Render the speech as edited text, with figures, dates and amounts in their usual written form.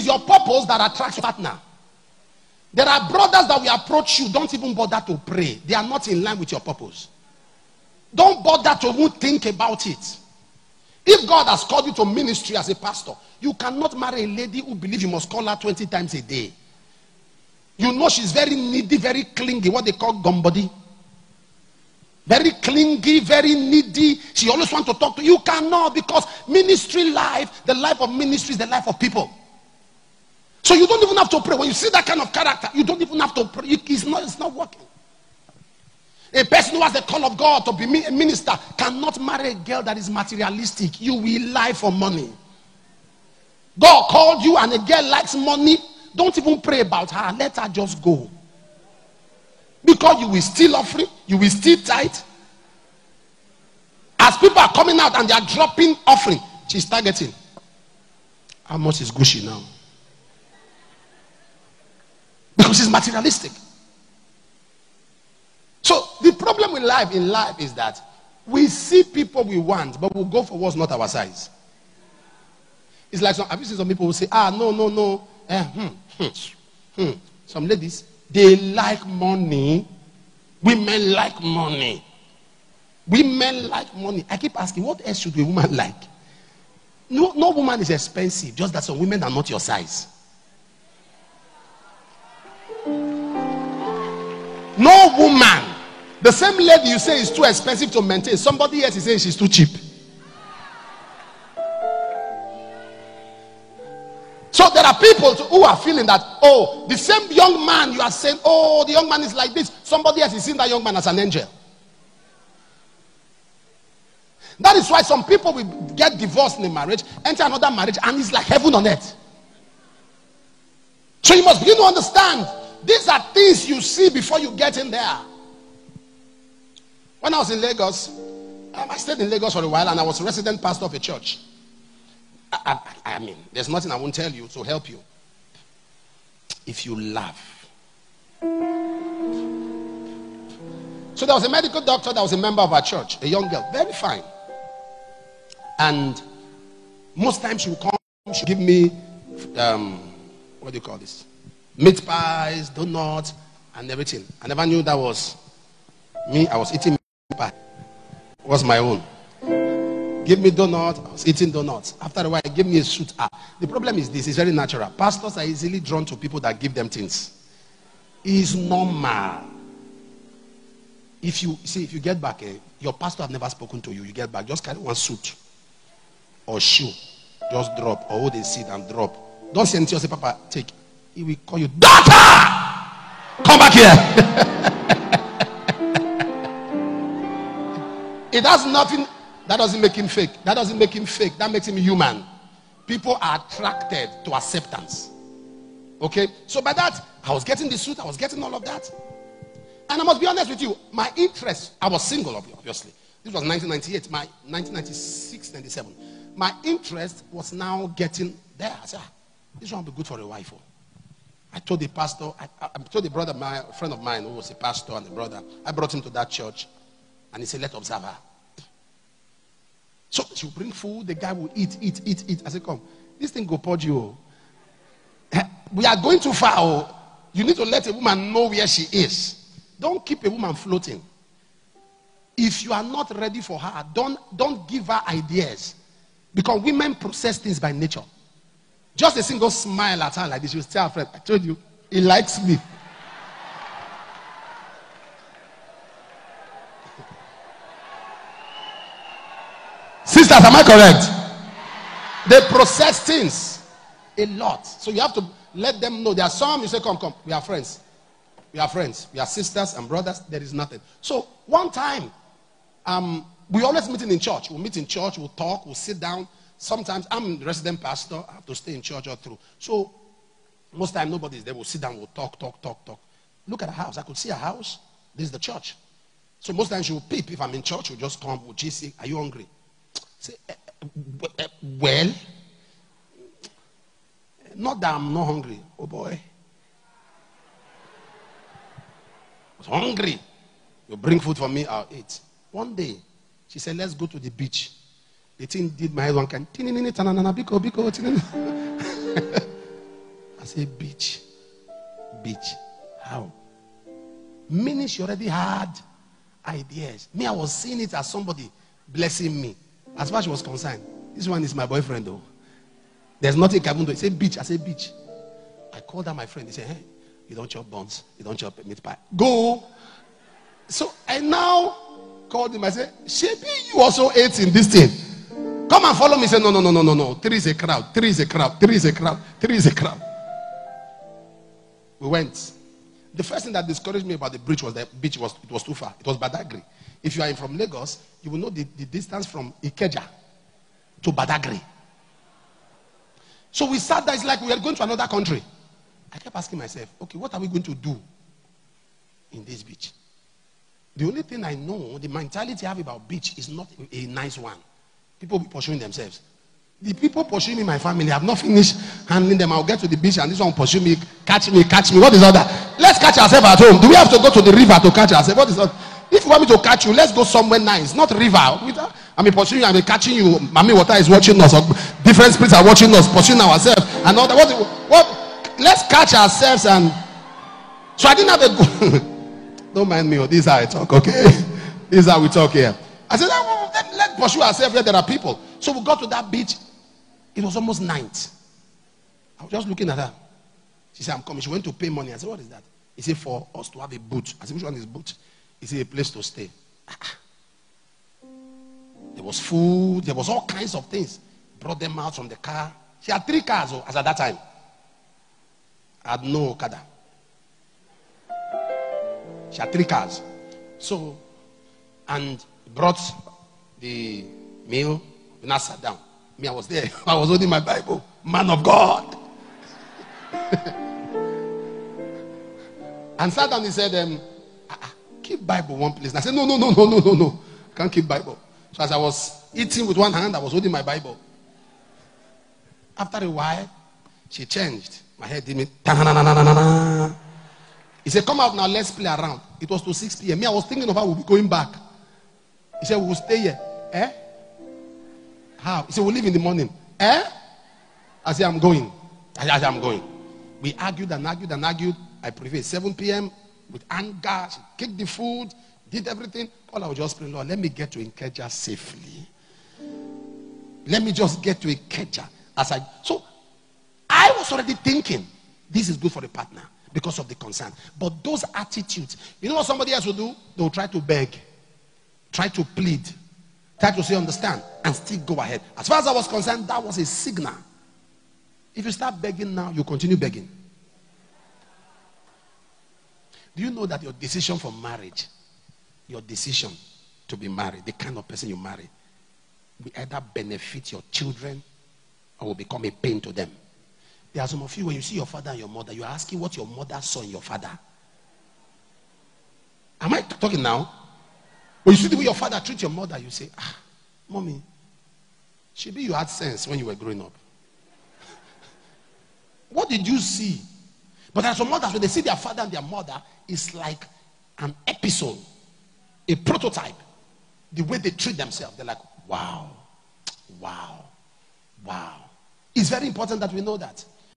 your purpose that attracts your partner. There are brothers that will approach you, don't even bother to pray. They are not in line with your purpose. Don't bother to even think about it. If God has called you to ministry as a pastor, you cannot marry a lady who believes you must call her 20 times a day. You know she's very needy, very clingy, what they call gumbody. Very clingy, very needy. She always wants to talk to you. You cannot, because ministry life, the life of ministry is the life of people. So you don't even have to pray. When you see that kind of character, you don't even have to pray. It's not working. A person who has the call of God to be a minister cannot marry a girl that is materialistic. You will lie for money. God called you and a girl likes money. Don't even pray about her. Let her just go. Because you will steal offering. You will steal tithe. As people are coming out and they are dropping offering, she's targeting. How much is Gucci now? Because she's materialistic. So the problem with life in life is that we see people we want, but we'll go for what's not our size. It's like have you seen some people who say, no. Some ladies, they like money. Women like money. Women like money. I keep asking, what else should a woman like? No woman is expensive, just that some women are not your size. No woman. The same lady you say is too expensive to maintain, somebody else is saying she's too cheap. So there are people who are feeling that, the same young man you are saying, the young man is like this. Somebody else is seeing that young man as an angel. That is why some people will get divorced in a marriage, enter another marriage, and it's like heaven on earth. So you must begin to understand, these are things you see before you get in there. When I was in Lagos, I stayed in Lagos for a while, and I was a resident pastor of a church. I mean, there's nothing I won't tell you to help you. If you laugh. So there was a medical doctor that was a member of our church, a young girl, very fine. And most times she would come, she would give me, what do you call this? Meat pies, donuts, and everything. I never knew that was me. I was eating meat pie. It was my own. Give me donuts, I was eating donuts. After a while, give me a suit. The problem is this, it's very natural. Pastors are easily drawn to people that give them things. It's normal. If you get back, your pastor have never spoken to you, you get back, just carry one suit or shoe. Just drop, or hold a seat and drop. Don't say anything, say, Papa, take. He will call you, daughter! Come back here. It has nothing. That doesn't make him fake. That doesn't make him fake. That makes him human. People are attracted to acceptance. Okay? So by that, I was getting the suit. I was getting all of that. And I must be honest with you. My interest, I was single, obviously. This was 1998. My 1996, 97. My interest was now getting there. I said, this one will be good for a wife. I told the pastor, I told the brother, my friend of mine who was a pastor and a brother. I brought him to that church. And he said, let's observe her. So she will bring food, the guy will eat. I said, come, this thing go purge you. We are going too far. You need to let a woman know where she is. Don't keep a woman floating. If you are not ready for her, don't give her ideas. Because women process things by nature. Just a single smile at her like this, you will tell her friend, I told you, he likes me. Sisters, am I correct? They process things a lot. So you have to let them know. There are some, you say, come, we are friends. We are friends. We are sisters and brothers. There is nothing. So one time, we always meeting in church. We'll meet in church, we'll talk, we'll sit down. Sometimes I'm the resident pastor. I have to stay in church all through. So most time nobody's there. We'll sit down, we'll talk. Look at the house. I could see a house. This is the church. So most times she will peep. If I'm in church, we'll just come. We'll just say, are you hungry? Say, well, not that I'm not hungry. Oh boy. I was hungry. You bring food for me, I'll eat. One day, she said, let's go to the beach. The thing did my head one kind. said, beach. Beach. How? Meaning she already had ideas. Me, I was seeing it as somebody blessing me. As far as she was concerned, this one is my boyfriend though. There's nothing I can do. He said, beach. I said, beach. I called her my friend. He said, hey, you don't chop buns. You don't chop meat pie. Go. So I now called him. I said, Shebi, you also ate in this thing. Come and follow me. He said, no. 3 is a crowd. 3 is a crowd. 3 is a crowd. 3 is a crowd. We went. The first thing that discouraged me about the beach was it was too far. It was Badagry. If you are from Lagos, you will know the distance from Ikeja to Badagry. So we sat there. It's like we are going to another country. I kept asking myself, okay, what are we going to do in this beach? The only thing I know, the mentality I have about beach is not a nice one. People be pursuing themselves. The people pursuing me, my family, I have not finished handling them. I'll get to the beach and this one will pursue me, catch me. What is all that? Let's catch ourselves at home. Do we have to go to the river to catch ourselves? What is that? If you want me to catch you, let's go somewhere nice, not river. I mean, pursuing you, I mean, catching you. Mommy water is watching us. Or different spirits are watching us, pursuing ourselves. And all that. What? Let's catch ourselves. And so I didn't have a good. Don't mind me. This is how I talk, okay? This is how we talk here. I said, let's pursue ourselves where there are people. So we got to that beach. It was almost night. I was just looking at her. She said, I'm coming. She went to pay money. I said, what is that? He said, for us to have a boat. I said, which one is boat? He said, a place to stay. There was food. There was all kinds of things. Brought them out from the car. She had 3 cars as at that time. I had no Okada. She had 3 cars. So, and brought the meal. We now sat down. Me, I was there. I was holding my Bible. Man of God. And sat down. He said, keep Bible one place. And I said, no. Can't keep Bible. So as I was eating with one hand, I was holding my Bible. After a while, she changed. My head did me. He said, come out now, let's play around. It was to 6 p.m. Me, I was thinking of how we'll be going back. He said, we will stay here. How? He said, we'll leave in the morning. I said, I'm going. I said, I'm going. We argued and argued. I prevailed. 7 p.m. with anger. She kicked the food, did everything. All I was just praying, Lord, let me get to Ikeja safely. Let me just get to Ikeja. So I was already thinking, this is good for the partner because of the concern. But those attitudes, you know what somebody else will do? They will try to beg, try to plead, try to say understand, and still go ahead. As far as I was concerned, that was a signal. If you start begging now, you continue begging. Do you know that your decision for marriage, your decision to be married, the kind of person you marry, will either benefit your children or will become a pain to them? There are some of you, when you see your father and your mother, you are asking what your mother saw in your father. Am I talking now? When you see the way your father treats your mother, you say, mommy, maybe you had sense when you were growing up. What did you see? But there are some mothers, when they see their father and their mother, it's like an episode, a prototype. The way they treat themselves, they're like, wow. It's very important that we know that.